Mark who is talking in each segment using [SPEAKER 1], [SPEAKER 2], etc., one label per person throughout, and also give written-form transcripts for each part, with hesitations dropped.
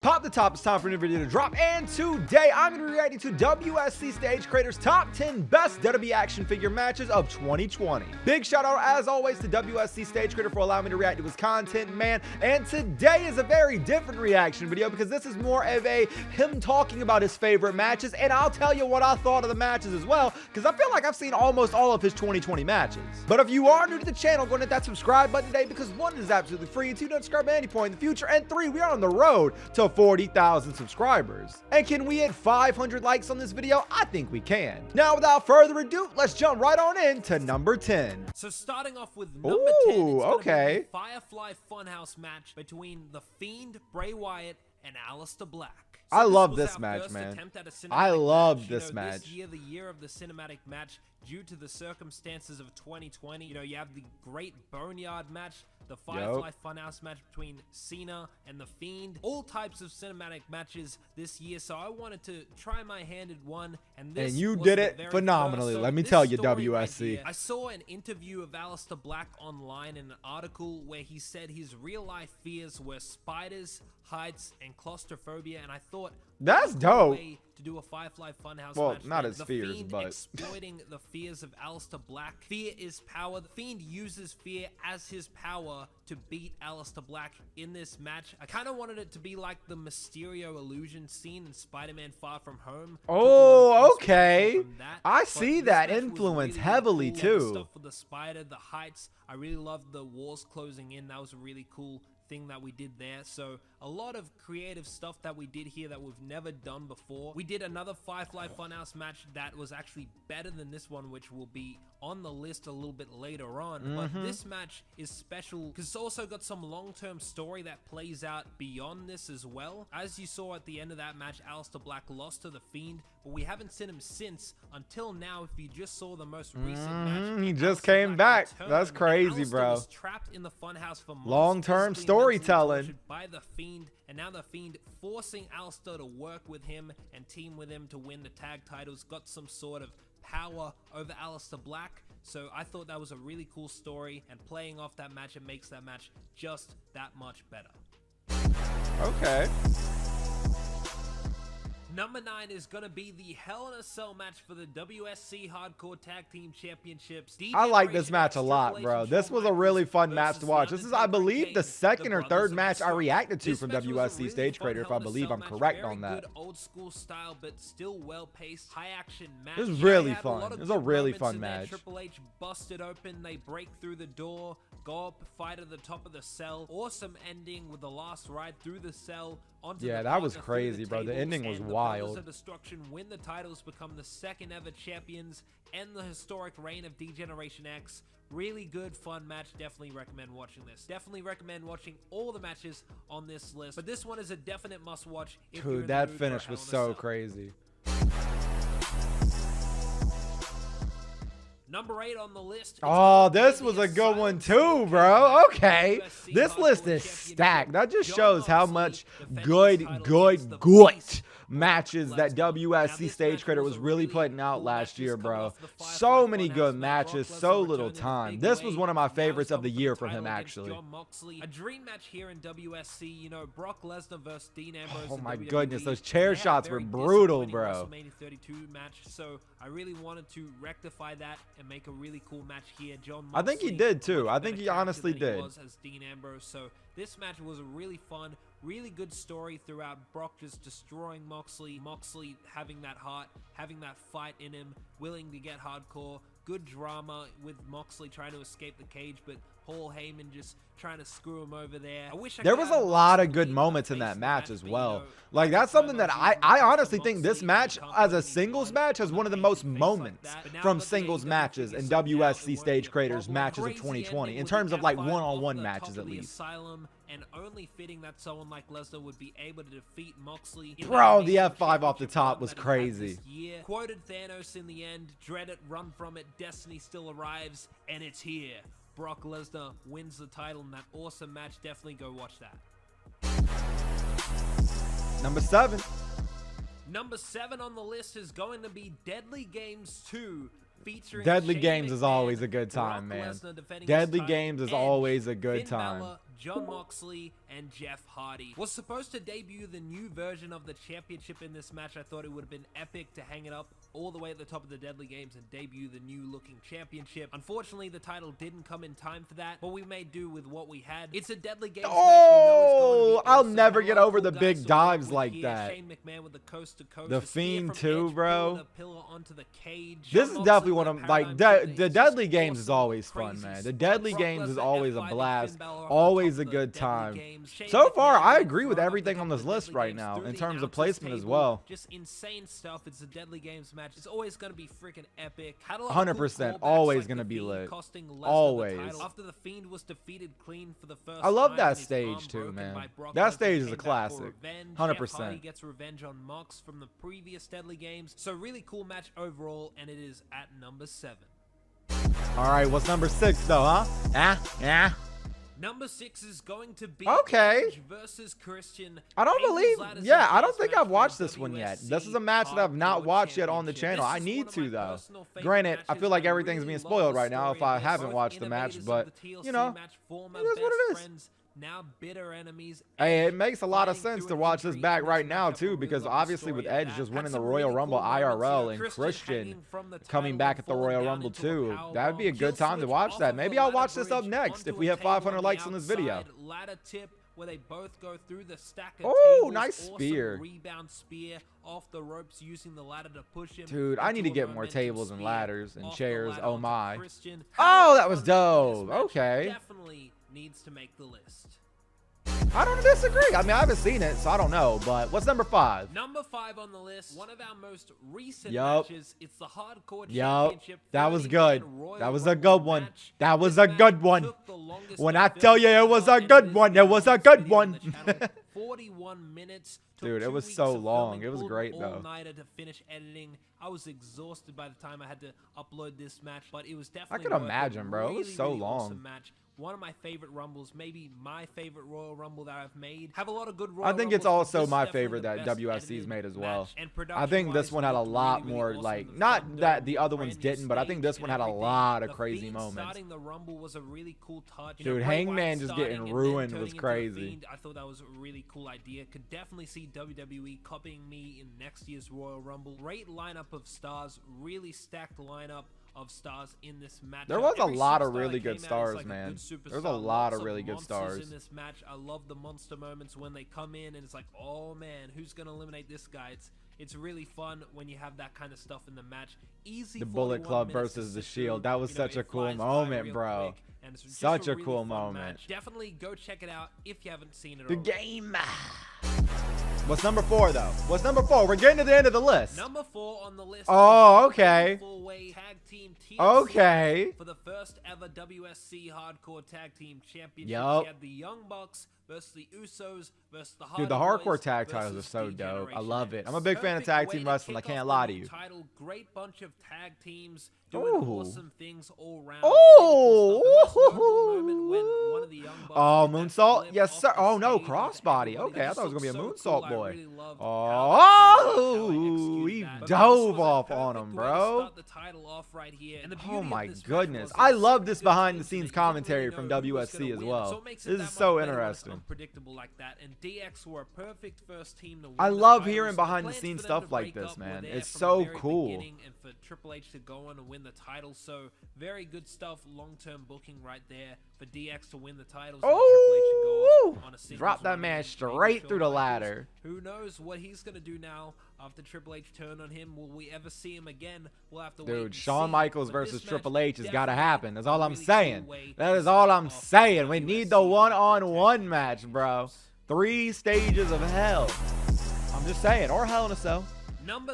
[SPEAKER 1] Pop the top, it's time for a new video to drop, and today I'm going to be reacting to WSC Stage Creator's top 10 best WWE Action Figure Matches of 2020. Big shout out as always to WSC Stage Creator for allowing me to react to his content, man. And today is a very different reaction video because this is more of a him talking about his favorite matches, and I'll tell you what I thought of the matches as well, because I feel like I've seen almost all of his 2020 matches. But if you are new to the channel, go and hit that subscribe button today, because 1, it is absolutely free, and 2, don't subscribe at any point in the future, and 3, we are on the road to 40,000 subscribers. And can we hit 500 likes on this video? I think we can. Now, without further ado, let's jump right on into number 10.
[SPEAKER 2] So starting off with number 10, it's okay. The Firefly Fun House match between the Fiend Bray Wyatt and Aleister Black. So
[SPEAKER 1] I love this match, man. I love this match.
[SPEAKER 2] This year, the year of the cinematic match, due to the circumstances of 2020. You know, you have the great Boneyard match, the Firefly Funhouse match between Cena and the Fiend. All types of cinematic matches this year. So I wanted to try my hand at one, and this
[SPEAKER 1] you did it phenomenally. Let me tell you, WSC.
[SPEAKER 2] I saw an interview of Aleister Black online in an article where he said his real life fears were spiders, heights, and claustrophobia, and I thought
[SPEAKER 1] that's dope.
[SPEAKER 2] To do a Firefly Funhouse
[SPEAKER 1] well,
[SPEAKER 2] match.
[SPEAKER 1] Not his fears,
[SPEAKER 2] Fiend
[SPEAKER 1] but
[SPEAKER 2] exploiting the fears of Aleister Black. Fear is power. The Fiend uses fear as his power to beat Aleister Black in this match. I kind of wanted it to be like the Mysterio illusion scene in Spider-Man Far From Home.
[SPEAKER 1] Oh, okay. I see that influence heavily too.
[SPEAKER 2] Stuff with the spider, the heights. I really loved the walls closing in. That was a really cool thing that we did there. So a lot of creative stuff that we did here that we've never done before. We did another Firefly Funhouse match that was actually better than this one, which will be on the list a little bit later on. But this match is special because it's also got some long-term story that plays out beyond this as well. As you saw at the end of that match, Aleister Black lost to the Fiend, but we haven't seen him since until now. If you just saw the most recent match,
[SPEAKER 1] he just came back. That's crazy, bro.
[SPEAKER 2] Was trapped in the Funhouse for months,
[SPEAKER 1] long-term storytelling
[SPEAKER 2] by the Fiend, and now the Fiend forcing Aleister to work with him and team with him to win the tag titles, got some sort of power over Aleister Black. So I thought that was a really cool story, and playing off that match, it makes that match just that much better.
[SPEAKER 1] Okay.
[SPEAKER 2] Number 9 is going to be the Hell in a Cell match for the WSC Hardcore Tag Team Championships.
[SPEAKER 1] I like this match a lot, bro. This was a really fun match to watch. This is, I believe, the second or third match I reacted to from WSC Stage Creator, if I believe I'm correct on that.
[SPEAKER 2] Old school style, but still well paced, high action match.
[SPEAKER 1] This is really fun. It was a really fun match.
[SPEAKER 2] Triple H busted open, they break through the door, go up, fight at the top of the cell. Awesome ending with the last ride through the cell.
[SPEAKER 1] Yeah, that was crazy, bro. The ending was wild.
[SPEAKER 2] Of Destruction win the titles, become the second ever champions, and the historic reign of D-Generation X. Really good, fun match. Definitely recommend watching this. Definitely recommend watching all the matches on this list, but this one is a definite must-watch.
[SPEAKER 1] Dude, that finish was so crazy.
[SPEAKER 2] Number 8 on the list.
[SPEAKER 1] Oh, this was a good one too, bro. Okay. This list is stacked. That just shows how much good matches that WSC Stage Creator was really putting out last year, bro. So many good matches, so little time. This was one of my favorites of the year from him, actually.
[SPEAKER 2] Jon Moxley, a dream match here in WSC. You know, Brock Lesnar versus Dean Ambrose.
[SPEAKER 1] Oh my goodness, those chair shots were brutal, bro.
[SPEAKER 2] WrestleMania 32 match. So I really wanted to rectify that and make a really cool match here. Jon Moxley,
[SPEAKER 1] I think he did too. I think he honestly did.
[SPEAKER 2] As Dean Ambrose. So this match was a really fun, really good story throughout. Brock just destroying Moxley, Moxley having that heart, having that fight in him, willing to get hardcore. Good drama with Moxley trying to escape the cage, but Paul Heyman just trying to screw him over there.
[SPEAKER 1] There was a lot of good moments in that match as well. Like, that's something that I honestly think this match as a singles match has one of the most moments from singles matches in WSC Stage Creator's matches of 2020 in terms of like one-on-one matches at least.
[SPEAKER 2] And only fitting that someone like Lesnar would be able to defeat Moxley.
[SPEAKER 1] Bro, the F5 off the top was crazy.
[SPEAKER 2] Quoted Thanos in the end, dread it, run from it, destiny still arrives, and it's here. Brock Lesnar wins the title in that awesome match. Definitely go watch that.
[SPEAKER 1] Number 7.
[SPEAKER 2] Number 7 on the list is going to be Deadly Games 2.
[SPEAKER 1] Deadly Games is always a good time, man. Deadly Games is always a good time.
[SPEAKER 2] Jon Moxley and Jeff Hardy. Was supposed to debut the new version of the championship in this match. I thought it would have been epic to hang it up all the way at the top of the Deadly Games and debut the new looking championship. Unfortunately, the title didn't come in time for that, but we made do with what we had. It's a Deadly Games match. You know
[SPEAKER 1] I'll never get over the big dives like that.
[SPEAKER 2] Shane McMahon with the coast to coast.
[SPEAKER 1] The Fiend too, bro.
[SPEAKER 2] The cage.
[SPEAKER 1] This is definitely one of like the Deadly Games is always fun, man. The Deadly Games is always a blast, always a good time. So far, I agree with everything on this list right now in terms of placement as well.
[SPEAKER 2] Just insane stuff. It's a Deadly Games match. It's always going to be freaking epic.
[SPEAKER 1] 100%, always going to be lit. Always.
[SPEAKER 2] After the Fiend was defeated clean for the first
[SPEAKER 1] I love
[SPEAKER 2] time
[SPEAKER 1] that stage too, man. That stage is a classic. 100%.
[SPEAKER 2] Gets revenge on Mox from the previous Deadly Games. So really cool match overall, and it is at number 7.
[SPEAKER 1] All right, what's number 6 though, huh?
[SPEAKER 2] Number 6 is going to be
[SPEAKER 1] Edge
[SPEAKER 2] versus Christian.
[SPEAKER 1] I don't believe, I don't think I've watched this one yet. This is a match that I've not watched yet on the channel. I need to though. Granted, I feel like everything's being spoiled right now if I haven't watched the match, but you know, it is what it is.
[SPEAKER 2] Now bitter enemies.
[SPEAKER 1] Hey, it makes a lot of sense to watch this back right now too, because obviously with Edge just winning the Royal Rumble IRL and Christian coming back at the Royal Rumble too, that would be a good time to watch that. Maybe I'll watch this up next if we have 500 likes on this video.
[SPEAKER 2] Ladder tip where they both go through the stack of
[SPEAKER 1] tables. Nice spear.
[SPEAKER 2] Rebound spear off the ropes using the ladder to push him.
[SPEAKER 1] Dude, I need to get more tables and ladders and chairs. Oh my. Oh, that was dope. Okay.
[SPEAKER 2] Definitely needs to make the list.
[SPEAKER 1] I don't disagree. I mean, I haven't seen it, so I don't know. But what's number 5?
[SPEAKER 2] Number 5 on the list, one of our most recent matches. It's the Hardcore Championship.
[SPEAKER 1] That was good. That was a good one. That was a good one. When I tell you it was a good one, it was a good one.
[SPEAKER 2] 41 minutes.
[SPEAKER 1] Dude, it was so long. It was great though.
[SPEAKER 2] All-nighter to finish editing. I was exhausted by the time I had to upload this match, but it was definitely.
[SPEAKER 1] I could imagine, bro. It was so long.
[SPEAKER 2] Awesome match. One of my favorite Rumbles, maybe my favorite Royal Rumble that I've made. Have a lot of good Royal
[SPEAKER 1] I think it's
[SPEAKER 2] Rumbles,
[SPEAKER 1] also my favorite that WSC's made as well. I think this one had a lot more, like, not that the other ones didn't, but I think this one had a lot of crazy moments.
[SPEAKER 2] Starting the Rumble was a really cool touch.
[SPEAKER 1] Dude, Hangman just getting ruined was crazy.
[SPEAKER 2] I thought that was a really cool idea. Could definitely see WWE copying me in next year's Royal Rumble. Great lineup of stars, really stacked lineup of stars in this match.
[SPEAKER 1] There was a lot of really good stars, man. There's a lot of really good stars
[SPEAKER 2] in this match. I love the monster moments when they come in and it's like, oh man, who's gonna eliminate this guy? It's really fun when you have that kind of stuff in the match. Easy.
[SPEAKER 1] The Bullet Club versus the Shield. That was such a cool moment, bro. Such a cool moment.
[SPEAKER 2] Definitely go check it out if you haven't seen it
[SPEAKER 1] already.
[SPEAKER 2] The
[SPEAKER 1] game. What's number 4 though? What's number 4? We're getting to the end of the list.
[SPEAKER 2] Number 4 on the list.
[SPEAKER 1] Oh, okay.
[SPEAKER 2] Tag team
[SPEAKER 1] okay.
[SPEAKER 2] For the first ever WSC Hardcore Tag Team Championship, we had the Young Bucks versus the Usos versus the Hardy
[SPEAKER 1] Dude, the hardcore tag titles are so dope. I love it. I'm a big fan of tag team wrestling. I can't lie to you.
[SPEAKER 2] Great bunch of tag teams doing awesome things all around.
[SPEAKER 1] Oh, moonsault? Yes, sir. Oh, no, crossbody. Okay, I thought it was going to be a moonsault boy. Oh, he dove off on him, bro. Oh, my goodness. I love this behind-the-scenes commentary from WSC as well. This is so interesting.
[SPEAKER 2] Unpredictable like that, and DX were a perfect first team to win.
[SPEAKER 1] I love hearing behind-the-scenes stuff like this, man. It's so cool.
[SPEAKER 2] And for Triple H to go on and win the title, so very good stuff, long-term booking right there for DX to win the titles.
[SPEAKER 1] Oh, drop that man straight through the ladder.
[SPEAKER 2] Who knows what he's gonna do now after Triple H turned on him? Will we ever see him again? We'll have to wait.
[SPEAKER 1] Dude, Shawn Michaels versus Triple H has got to happen. That's all I'm saying. That is all I'm saying. We need the one-on-one match, bro. 3 stages of hell. I'm just saying, or Hell in a Cell.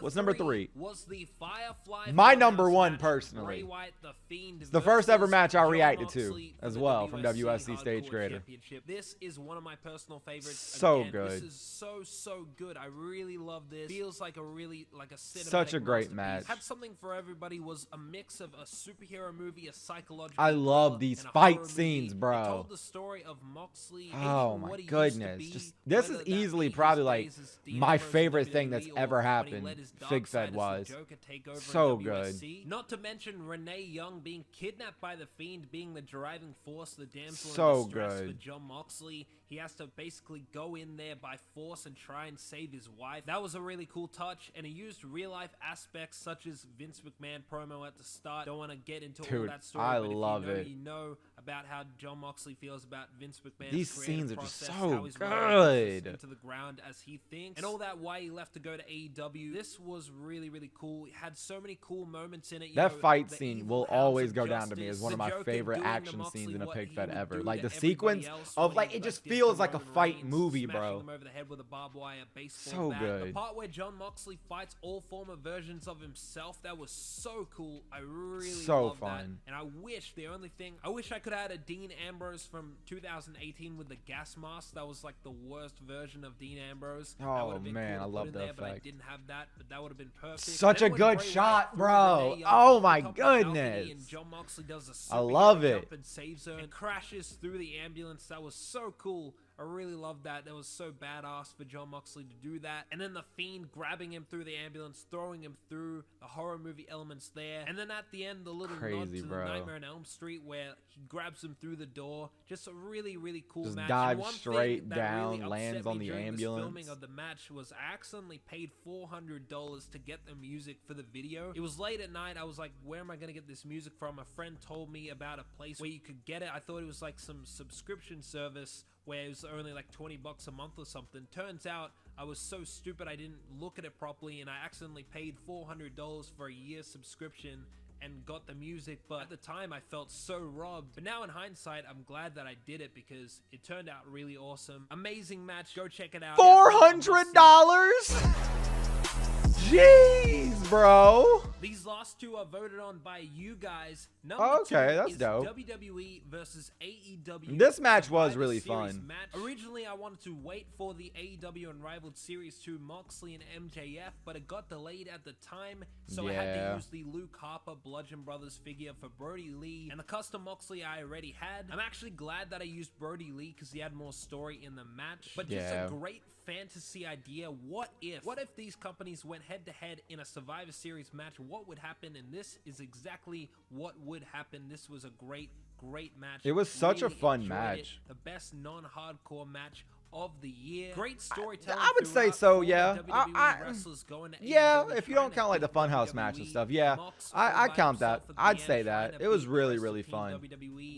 [SPEAKER 1] What's number 3?
[SPEAKER 2] Was the Firefly
[SPEAKER 1] My number 1 personally.
[SPEAKER 2] Bray Wyatt, the Fiend,
[SPEAKER 1] it's the first ever match I reacted to as well from WSC Stage Creator.
[SPEAKER 2] This is one of my personal favorites.
[SPEAKER 1] So good.
[SPEAKER 2] This is so good. I really love this. Feels like a cinematic
[SPEAKER 1] such a great match.
[SPEAKER 2] Had something for everybody. Was a mix of a superhero movie, a psychological.
[SPEAKER 1] I love these fight scenes, bro.
[SPEAKER 2] Told the story of Moxley.
[SPEAKER 1] Oh my goodness. Just this is easily probably like my favorite thing that's ever happened fucking Fig Fed was. So good.
[SPEAKER 2] Not to mention Renee Young being kidnapped by the Fiend, being the driving force, the damsel
[SPEAKER 1] So
[SPEAKER 2] in distress
[SPEAKER 1] good.
[SPEAKER 2] for Jon Moxley. He has to basically go in there by force and try and save his wife. That was a really cool touch, and he used real-life aspects such as Vince McMahon promo at the start. Don't want to get into all that story,
[SPEAKER 1] I
[SPEAKER 2] but
[SPEAKER 1] love
[SPEAKER 2] if
[SPEAKER 1] it.
[SPEAKER 2] you know about how Jon Moxley feels about Vince McMahon's
[SPEAKER 1] These
[SPEAKER 2] creative
[SPEAKER 1] scenes are
[SPEAKER 2] process,
[SPEAKER 1] just
[SPEAKER 2] how
[SPEAKER 1] so
[SPEAKER 2] he's
[SPEAKER 1] good.
[SPEAKER 2] into the ground as he thinks, and all that why he left to go to AEW. This was really, really cool. It had so many cool moments in it.
[SPEAKER 1] That fight scene will always go down to me as one of my favorite action scenes in a pig fed ever. Like the sequence of like, it just feels like a fight movie, bro.
[SPEAKER 2] Him over the head with a barbed wire baseball
[SPEAKER 1] So
[SPEAKER 2] bat.
[SPEAKER 1] good.
[SPEAKER 2] The part where Jon Moxley fights all former versions of himself, that was so cool. I really loved that. And I wish I could have had a Dean Ambrose from 2018 with the gas mask. That was like the worst version of Dean Ambrose.
[SPEAKER 1] Oh man, I love that
[SPEAKER 2] but I
[SPEAKER 1] effect.
[SPEAKER 2] didn't have that, but that would have been perfect.
[SPEAKER 1] Such a good shot, bro. Oh my goodness.
[SPEAKER 2] And Jon Moxley does a
[SPEAKER 1] I love it.
[SPEAKER 2] jump and saves her and crashes through the ambulance. That was so cool. I really loved that. That was so badass for Jon Moxley to do that. And then the Fiend grabbing him through the ambulance, throwing him through, the horror movie elements there. And then at the end, the little nod to the Nightmare on Elm Street where he grabs him through the door. Just a really, really cool match.
[SPEAKER 1] Dives straight down, lands on the ambulance.
[SPEAKER 2] Filming of the match was I accidentally paid $400 to get the music for the video. It was late at night. I was like, where am I going to get this music from? A friend told me about a place where you could get it. I thought it was like some subscription service where it was only like 20 bucks a month or something. Turns out I was so stupid I didn't look at it properly, and I accidentally paid $400 for a year's subscription and got the music, but at the time I felt so robbed. But now in hindsight, I'm glad that I did it because it turned out really awesome. Amazing match. Go check it out.
[SPEAKER 1] $400? Jeez, bro.
[SPEAKER 2] These last two are voted on by you guys.
[SPEAKER 1] Okay, that's dope.
[SPEAKER 2] WWE versus AEW.
[SPEAKER 1] This match was really fun.
[SPEAKER 2] Originally, I wanted to wait for the AEW Unrivaled Series 2 Moxley and MJF, but it got delayed at the time, so I had to use the Luke Harper Bludgeon Brothers figure for Brody Lee, and the custom Moxley I already had. I'm actually glad that I used Brody Lee because he had more story in the match, but just a great fantasy idea. What if these companies went head to head in a Survivor Series match? What would happen? And this is exactly what would happen. This was a great match.
[SPEAKER 1] It was such a fun match.
[SPEAKER 2] The best non-hardcore match of the year. Great storytelling.
[SPEAKER 1] I would say so, yeah.
[SPEAKER 2] Wrestlers going to
[SPEAKER 1] yeah, if you don't count like the Funhouse match and stuff, yeah, I count that. I'd say that. It was really, really fun.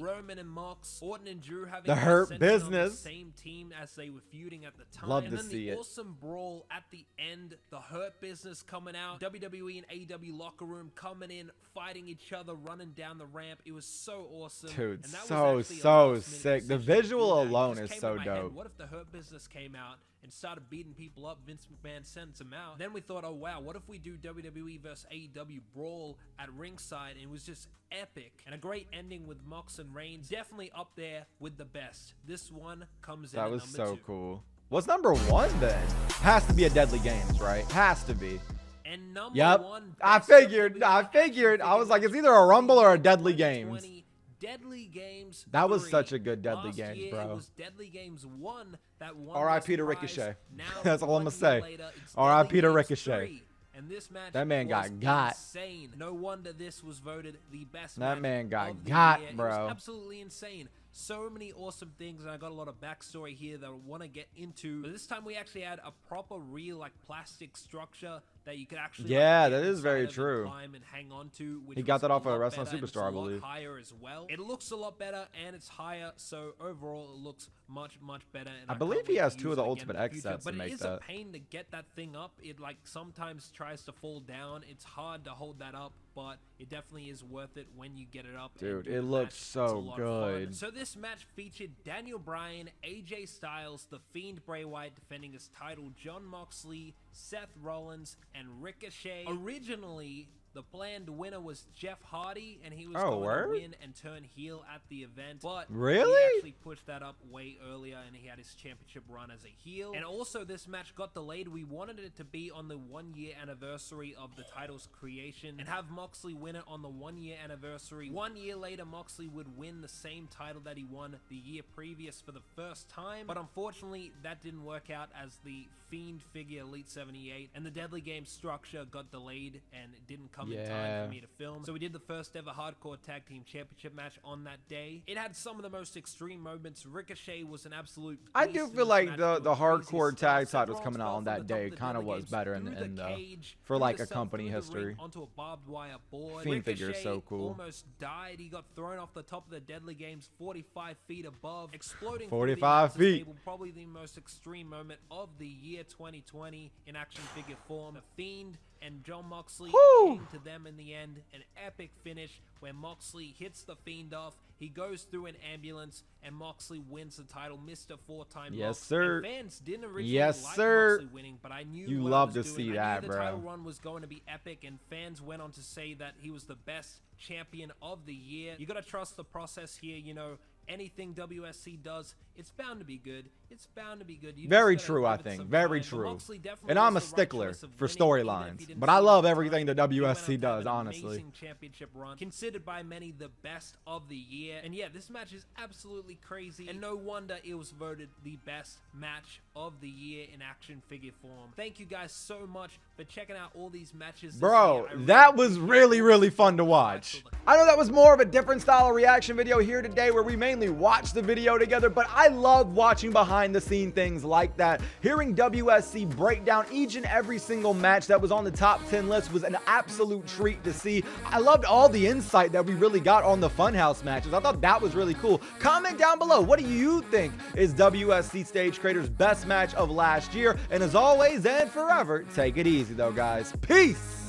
[SPEAKER 2] Roman and Mox, Orton and Drew having
[SPEAKER 1] the Hurt Business,
[SPEAKER 2] the same team as they were feuding at the time.
[SPEAKER 1] Love to see it.
[SPEAKER 2] Awesome brawl at the end. The Hurt Business coming out. WWE and AEW locker room coming in, fighting each other, running down the ramp. It was so awesome.
[SPEAKER 1] Dude, so sick. The visual alone is so dope.
[SPEAKER 2] What if the Hurt Business came out and started beating people up? Vince McMahon sends them out. Then we thought, oh wow, what if we do WWE versus AEW brawl at ringside? And it was just epic and a great ending with Mox and Reigns. Definitely up there with the best. This one comes in at number 2.
[SPEAKER 1] That was so cool. What's number 1 then? Has to be a Deadly Games, right? Has to be.
[SPEAKER 2] And number 1.
[SPEAKER 1] I figured. I was like, it's either a Rumble or a Deadly Games.
[SPEAKER 2] Deadly Games.
[SPEAKER 1] That was such a good Deadly Games,
[SPEAKER 2] year,
[SPEAKER 1] bro.
[SPEAKER 2] It was Deadly Games 1 that won.
[SPEAKER 1] R.I.P. to Ricochet. That's all I'm gonna say. R.I.P. to Ricochet.
[SPEAKER 2] And this match,
[SPEAKER 1] that man got
[SPEAKER 2] insane. No wonder this was voted the best.
[SPEAKER 1] That
[SPEAKER 2] match
[SPEAKER 1] man got
[SPEAKER 2] of the year.
[SPEAKER 1] bro.
[SPEAKER 2] It was absolutely insane. So many awesome things, and I got a lot of backstory here that I want to get into. But this time we actually had a proper, real, like plastic structure that you could actually
[SPEAKER 1] that is very true.
[SPEAKER 2] Climb and hang on to. Which
[SPEAKER 1] he got that off of Wrestling Superstar, I believe.
[SPEAKER 2] Higher as well. It looks a lot better and it's higher, so overall it looks much better. And
[SPEAKER 1] I believe he has 2 of the Ultimate X sets to make that.
[SPEAKER 2] But it is a pain to get that thing up. It like sometimes tries to fall down. It's hard to hold that up, but it definitely is worth it when you get it up.
[SPEAKER 1] Dude, it looks so good.
[SPEAKER 2] So this match featured Daniel Bryan, AJ Styles, The Fiend Bray Wyatt defending his title, Jon Moxley, Seth Rollins, and Ricochet. Originally, The planned winner was Jeff Hardy, and he was
[SPEAKER 1] Oh,
[SPEAKER 2] going
[SPEAKER 1] word?
[SPEAKER 2] to win and turn heel at the event. But
[SPEAKER 1] Really?
[SPEAKER 2] he actually pushed that up way earlier, and he had his championship run as a heel. And also, this match got delayed. We wanted it to be on the 1-year anniversary of the title's creation and have Moxley win it on the 1-year anniversary. 1 year later, Moxley would win the same title that he won the year previous for the first time. But unfortunately, that didn't work out as the Fiend figure Elite 78 and the Deadly Games structure got delayed and it didn't come in time for me to film. So we did the first ever Hardcore Tag Team Championship match on that day. It had some of the most extreme moments. Ricochet was an absolute beast.
[SPEAKER 1] I do
[SPEAKER 2] in
[SPEAKER 1] feel
[SPEAKER 2] this
[SPEAKER 1] like
[SPEAKER 2] match,
[SPEAKER 1] the
[SPEAKER 2] doing
[SPEAKER 1] hardcore
[SPEAKER 2] crazy
[SPEAKER 1] tag
[SPEAKER 2] stuff.
[SPEAKER 1] titles
[SPEAKER 2] Seth
[SPEAKER 1] coming out
[SPEAKER 2] Rollins
[SPEAKER 1] on
[SPEAKER 2] fell
[SPEAKER 1] that
[SPEAKER 2] from the
[SPEAKER 1] day
[SPEAKER 2] top of the
[SPEAKER 1] kind of
[SPEAKER 2] Deadly
[SPEAKER 1] was
[SPEAKER 2] Games
[SPEAKER 1] better
[SPEAKER 2] through
[SPEAKER 1] in
[SPEAKER 2] the
[SPEAKER 1] the
[SPEAKER 2] cage,
[SPEAKER 1] for
[SPEAKER 2] threw
[SPEAKER 1] like a
[SPEAKER 2] himself
[SPEAKER 1] company
[SPEAKER 2] through the
[SPEAKER 1] history.
[SPEAKER 2] ring onto a barbed wire board.
[SPEAKER 1] Fiend figure is so
[SPEAKER 2] Ricochet
[SPEAKER 1] cool.
[SPEAKER 2] almost died. He got thrown off the top of the Deadly Games 45 feet above, exploding
[SPEAKER 1] 45
[SPEAKER 2] through the announcer's
[SPEAKER 1] feet.
[SPEAKER 2] table. Probably the most extreme moment of the year 2020 in action figure form. The Fiend and Jon Moxley,
[SPEAKER 1] Woo!
[SPEAKER 2] came to them in the end. An epic finish where Moxley hits the Fiend off. He goes through an ambulance and Moxley wins the title. Mr. 4-time
[SPEAKER 1] Yes,
[SPEAKER 2] Mox.
[SPEAKER 1] sir.
[SPEAKER 2] And fans didn't originally
[SPEAKER 1] Yes,
[SPEAKER 2] like
[SPEAKER 1] sir.
[SPEAKER 2] Moxley winning, but I knew
[SPEAKER 1] You
[SPEAKER 2] what
[SPEAKER 1] love
[SPEAKER 2] I was
[SPEAKER 1] to
[SPEAKER 2] doing.
[SPEAKER 1] see
[SPEAKER 2] I
[SPEAKER 1] that,
[SPEAKER 2] knew the
[SPEAKER 1] bro.
[SPEAKER 2] title run was going to be epic, and fans went on to say that he was the best champion of the year. You got to trust the process here. You know, anything WSC does, it's bound to be good. It's bound to be good. You
[SPEAKER 1] Very
[SPEAKER 2] just gotta
[SPEAKER 1] true,
[SPEAKER 2] give
[SPEAKER 1] I
[SPEAKER 2] it
[SPEAKER 1] think.
[SPEAKER 2] some
[SPEAKER 1] Very
[SPEAKER 2] time. But
[SPEAKER 1] true.
[SPEAKER 2] Moxley definitely
[SPEAKER 1] And I'm a
[SPEAKER 2] was the right
[SPEAKER 1] stickler
[SPEAKER 2] choice of
[SPEAKER 1] for
[SPEAKER 2] winning, even if
[SPEAKER 1] storylines,
[SPEAKER 2] he didn't
[SPEAKER 1] but I
[SPEAKER 2] see
[SPEAKER 1] love
[SPEAKER 2] it at the
[SPEAKER 1] everything
[SPEAKER 2] time.
[SPEAKER 1] that
[SPEAKER 2] He went
[SPEAKER 1] WSC
[SPEAKER 2] on to have
[SPEAKER 1] does,
[SPEAKER 2] an
[SPEAKER 1] honestly.
[SPEAKER 2] amazing championship run, considered by many the best of the year. And yeah, this match is absolutely crazy, and no wonder it was voted the best match of the year in action figure form. Thank you guys so much for checking out all these matches this
[SPEAKER 1] Bro,
[SPEAKER 2] year. I really
[SPEAKER 1] that was
[SPEAKER 2] appreciate
[SPEAKER 1] really,
[SPEAKER 2] all
[SPEAKER 1] really
[SPEAKER 2] the
[SPEAKER 1] fun to
[SPEAKER 2] support.
[SPEAKER 1] watch. I know that was more of a different style of reaction video here today where we mainly watch the video together, but I love watching behind the scene things like that. Hearing WSC break down each and every single match that was on the top 10 list was an absolute treat to see. I loved all the insight that we really got on the Funhouse matches. I thought that was really cool. Comment down below, what do you think is WSC Stage Creator's best match of last year? And as always and forever, take it easy though, guys. Peace!